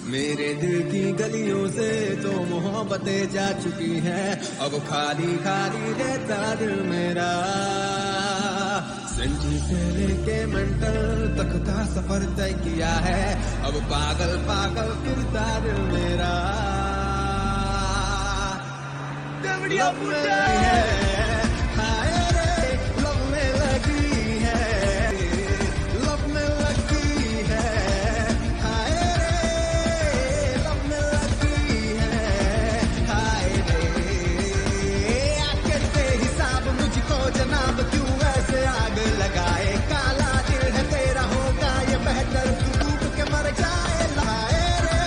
मेरे दिल की गलियों से तो मोहब्बतें जा चुकी हैं, अब खाली खाली रहता दिल मेरा। सेंटी से लेके मेंटल तक का सफर तय किया है, अब पागल पागल फिरता दिल मेरा। लव में है, हाय रे, लव में लगी है, लव में लगी है, हाय रे, लव में लगी है, हाय रे। आके से हिसाब मुझको जनाब क्यों ऐसे आग लगाए, काला दिल है तेरा होगा ये बेहतर तू डूब के मर जाए, हाय रे।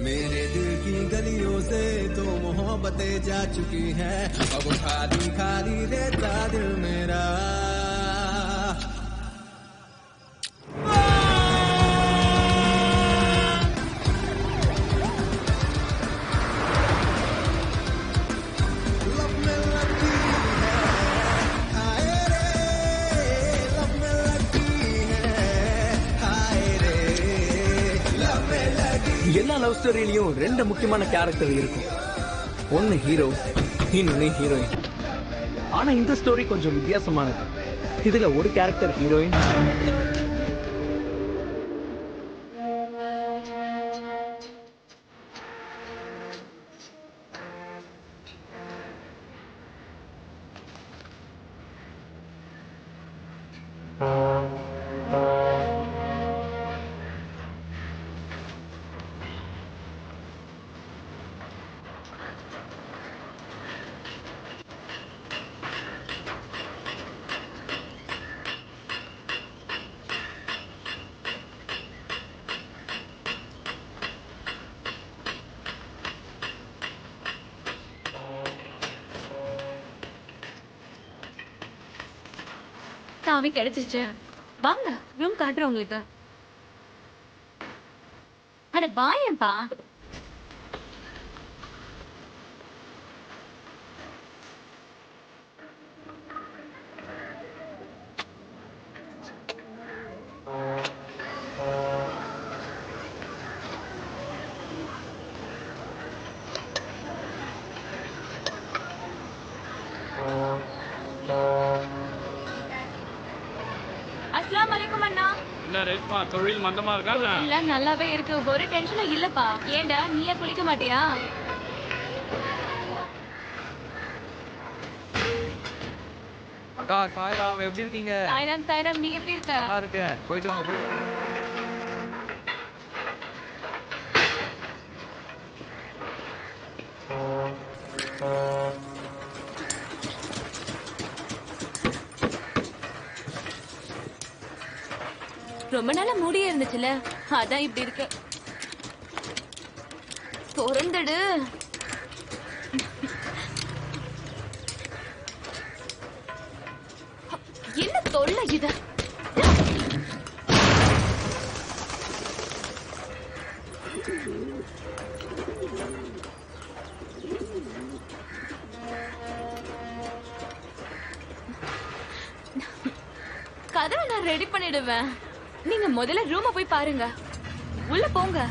मेरे दिल की गलियों से तो मोहब्बतें जा चुकी हैं, अब खाली खाली रहता दिल मेरा। लव में लगी है, हाय रे, लव में लगी है, हाय रे, लव में लगी। எல்லா லவ் ஸ்டோரியிலயும் ரெண்டு முக்கியமான கேரக்டர் இருக்கும், ஒன்னு ஹீரோ, இன்னொன்னு ஹீரோயின். ஆனா இந்த ஸ்டோரி கொஞ்சம் வித்தியாசமானது. இதுல ஒரு கேரக்டர் ஹீரோயின், சாவி கிடைச்சிச்சு. வாங்க ரூம் காட்டுறேன் உங்களுக்கு. அட வாயேன்பா. அஸ்ஸலாமு அலைக்கும் அண்ணா. என்ன ரேஷ்மா, தொழில் மந்தமா இருக்கா? இல்ல நல்லாவே இருக்கு, ஒரு டென்ஷனும் இல்லப்பா. ஏண்டா நீயே குளிக்க மாட்டியா? அக்கா காயராம், எப்படி இருக்கீங்க? தாயிரம் தாயிரம், நீ எப்படி இருக்க? நல்லா இருக்கேன். போயிட்டு வாங்க, போயிட்டு வாங்க. ரொம்ப நாளா மூடியே இருந்துச்சுல, அதான் இப்படி இருக்கு. திறந்துடு. என்ன தொல்லை இது? கதவை நான் ரெடி பண்ணிடுவேன். நீங்க முதல்ல ரூம போய் பாருங்க. உள்ள போங்க.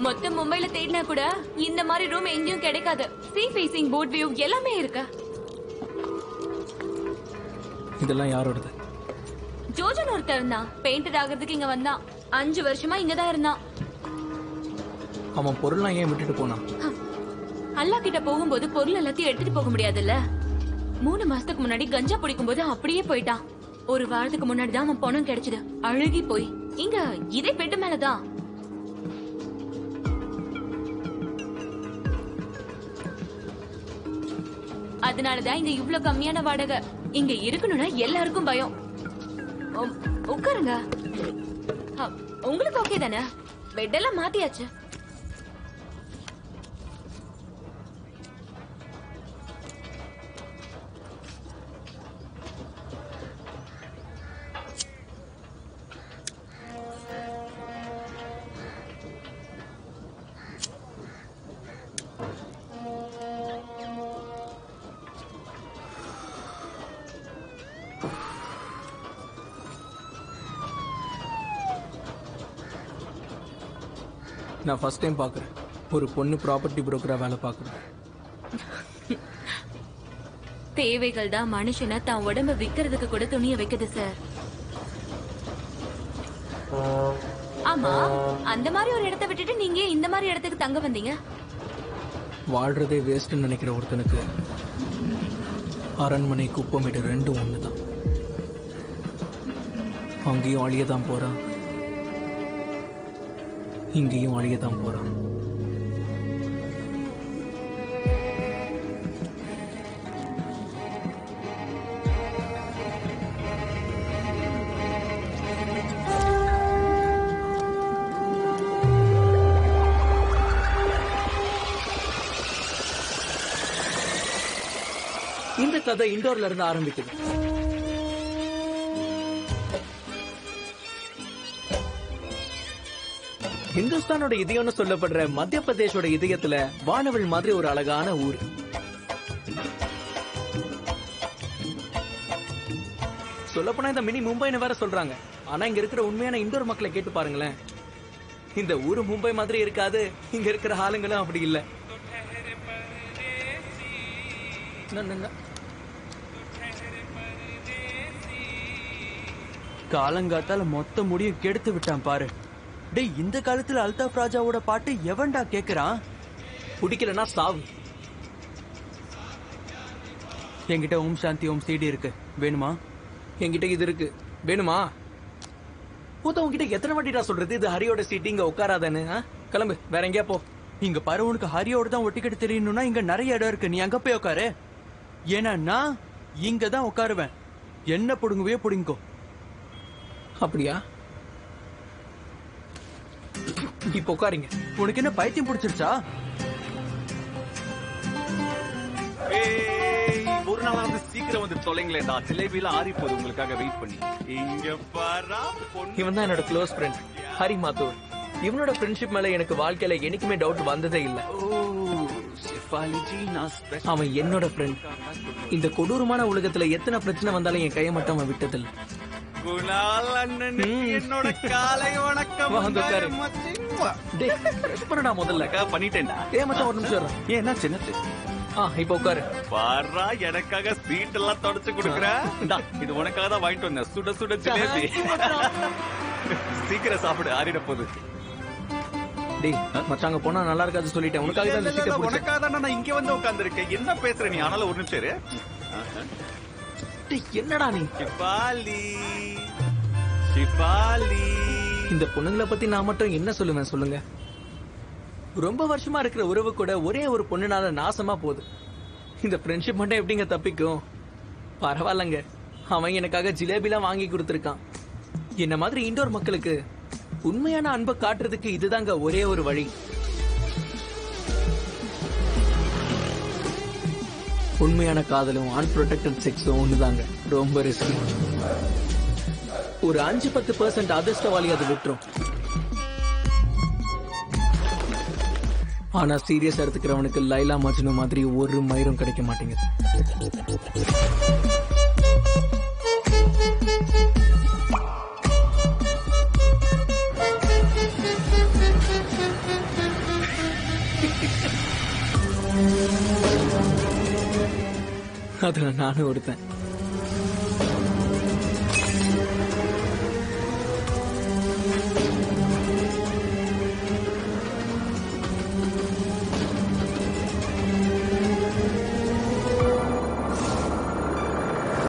மொத்த மும்பைல தேடினா கூட இந்த மாதிரி ரூம் எங்கேயும் கிடைக்காது. சீ ஃபேசிங், போட் வியூ எல்லாமே இருக்கு. இதெல்லாம் யாரோடது? ஜோஜன் ஒருத்தர் இருந்தான், பெயிண்டர் ஆகிறதுக்கு இங்க வந்தான். 5 வருஷமா இங்கதான் இருந்தான். அவன் பொருள்லாம் ஏன் விட்டுட்டு போனான்? அல்லா கிட்ட போகும்போது பொருள் எல்லாத்தையும் எடுத்துட்டு போக முடியாதுல்ல. 3 மாசத்துக்கு முன்னாடி கஞ்சா பிடிக்கும் போது அப்படியே போயிட்டான். ஒரு வாரத்துக்கு முன்னாடி தான் அவன் பணம் கிடைச்சது, அழுகி போய். இங்க இதே பெட்டு மேலதான். அதனாலதான் இங்க இவ்ளோ கம்மியான வாடகை. இங்க இருக்கணும்னா எல்லாருக்கும் பயம். உட்காருங்க. உங்களுக்கு ஓகே தானே? பெட் எல்லாம் மாத்தியாச்சு. நான் ஃபர்ஸ்ட் டைம் பார்க்குறேன் ஒரு பொண்ணு ப்ராப்பர்ட்டி புரோக்கரா வேலை பார்க்குறேன். தேவைகள் தான் மனுஷனை தான் உடம்ப விக்கிறதுக்கு கூட துணிய வைக்குது சார். ஆமா, அந்த மாதிரி ஒரு இடத்தை விட்டுட்டு நீங்க இந்த மாதிரி இடத்துக்கு தங்க வந்தீங்க? வாழ்றதே வேஸ்ட்னு நினைக்கிற ஒருத்தனுக்கு அரண்மனை குப்பமேடு ரெண்டும் ஒண்ணுதான். அங்கேயும் அழியதான் போறான், இங்கேயும் அழியதான் போறான். இந்த கதை இண்டோர்ல இருந்து ஆரம்பிக்குது. இந்துஸ்தானோட இதயம்னு சொல்லப்படுற மத்திய பிரதேஷோட இதயத்துல வானவில் மாதிரி ஒரு அழகான ஊர். சொல்லப்போனா இந்த மினி மும்பைன்னு வேற சொல்றாங்க. ஆனா இங்க இருக்கிற உண்மையான இண்டோர் மக்களை கேட்டு பாருங்களேன். இந்த ஊரு மும்பை மாதிரி இருக்காது, இங்க இருக்கிற ஆளுங்களும் அப்படி இல்ல. காலங்காத்தால மொத்த முடியும் கெடுத்து விட்டான் பாரு. டேய், இந்த காலத்துல அல்தாப் ராஜாவோட பாட்டு எவன்டா கேக்குறான்? பிடிக்கலன்னா சாவு. என்கிட்ட ஓம் சாந்தி ஓம் சிடி இருக்கு, வேணுமா? என்கிட்ட இது இருக்கு, வேணுமா? பூத்த உன்கிட்ட எத்தனை வாட்டிடா சொல்றது இது ஹரியோட சீட், இங்க உட்காராதன்னு? கிளம்பு, வேற எங்கேயா போ. இங்க பாரு, உனக்கு ஹரியோட தான் ஒட்டிக்கிட்டு தெரியணும்னா இங்க நிறைய இடம் இருக்கு, நீ அங்க போய் உட்காரு. ஏன்னா நான் இங்க தான் உட்காருவேன், என்ன புடுங்குவே புடுங்கோ. அப்படியா? இப்ப உட்காருங்க. உனக்கு என்ன பைத்தியம் பிடிச்சிருச்சா? ஒரு நாளாவது சீக்கிரம் வந்து தொலைங்களேன், நான் ஜிலேபியில ஆறி போது உங்களுக்காக வெயிட் பண்ணி. இங்க பாரா, இவன் தான் என்னோட க்ளோஸ் ஃப்ரெண்ட் ஹரி மாத்தூர். இவனோட ஃப்ரெண்ட்ஷிப் மேல எனக்கு வாழ்க்கையில என்னைக்குமே டவுட் வந்ததே இல்ல. அவன் என்னோட ஃப்ரெண்ட். இந்த கொடூரமான உலகத்துல எத்தனை பிரச்சனை வந்தாலும் என் கையை மட்டும் அவன் விட்டதில்லை. குணால் அண்ணன் என்னோட காலை வணக்கம். முதல்ல பண்ணிட்டேன்டா. மச்சான் ஒரு நிமிஷம். ஏன்னா சின்னது இப்ப உட்காரு. பாரா, எனக்காக ஸ்வீட் எல்லாம் தொடச்சு கொடுக்குற. இது உனக்காக தான் வாங்கிட்டு வந்தேன், சுட சுட ஜிலேபி. சீக்கிரம் சாப்பிடு, ஆறிட போகுது. டேய் மச்சாங்க போனா நல்லா இருக்காது சொல்லிட்டேன். உனக்காக தான் இந்த சீட்டை பிடிச்சேன். உனக்காக தான் நான் இங்க வந்து உட்கார்ந்திருக்கேன். என்ன பேசுற நீ? ஆனாலும் ஒரு நிமிஷம் இரு. டேய் என்னடா நீ? ஷிபாலி ஷிபாலி. இந்த பொண்ணுங்களை பத்தி நான் மட்டும் என்ன சொல்லுவேன் சொல்லுங்க? ரொம்ப வருஷமா இருக்கிற உறவு கூட ஒரே ஒரு பொண்ணுனால நாசமா போகுது. இந்த ஃப்ரெண்ட்ஷிப் மட்டும் எப்படிங்க தப்பிக்கும்? பரவாயில்லங்க, அவன் எனக்காக ஜிலேபிலாம் வாங்கி கொடுத்துருக்கான். என்ன மாதிரி இண்டோர் மக்களுக்கு உண்மையான அன்பை காட்டுறதுக்கு இதுதாங்க ஒரே ஒரு வழி. உண்மையான காதலும் அன்ப்ரொடெக்டட் செக்ஸும் ஒண்ணுதாங்க. ரொம்ப ரிஸ்க். ஒரு 5-10% அதிர்ஷ்டவாளி அது விட்டுரும். ஆனா சீரியஸா எடுத்துக்கிறவனுக்கு லைலா மஜ்னு மாதிரி ஒரு மயிரும் கிடைக்க மாட்டேங்குது. அதுல நானும் ஒருத்தன்.